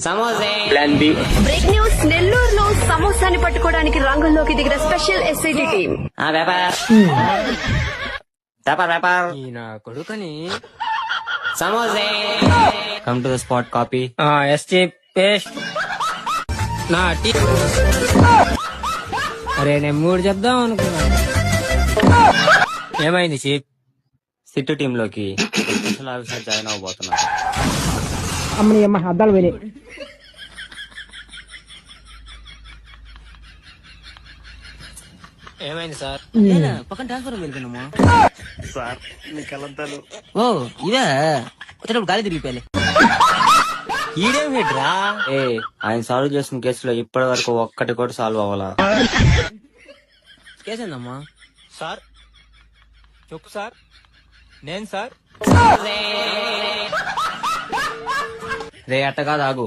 Plan B. Break news. నెల్లూరులో సమోసాని పట్టుకోవడానికి రంగంలోకి దిగిన స్పెషల్ ఎస్ఐటి టీం. నా కొడుకని come to the spot copy. ఎస్టీ పేస్ట్ నా టీ. అరే నేను 3 చెప్దాం అనుకున్నాను. ఏమైంది చీప్? సిట్టు టీమ్ లోకి స్పెషల్ ఆఫీసర్ జాయిన్ అవబోతున్నారు. అమ్మని అమ్మ అద్దాలు పోయినాయి. ఏమైంది సార్? పక్కన ట్రాన్స్ఫర్ వెళ్ళిపోయినాము. సార్ మీ కలంతాలు ఓ ఇదే వచ్చేటప్పుడు గాలి తిరిగిపోయాలి. ఈడేం హిట్రా? ఆయన సాల్వ్ చేసిన కేసులో ఇప్పటి వరకు ఒక్కటి కూడా సాల్వ్ అవ్వాలా? కేసేందమ్మా? సార్ చెప్పు సార్. నేను సార్ రే అట్ట కాదు, ఆగు.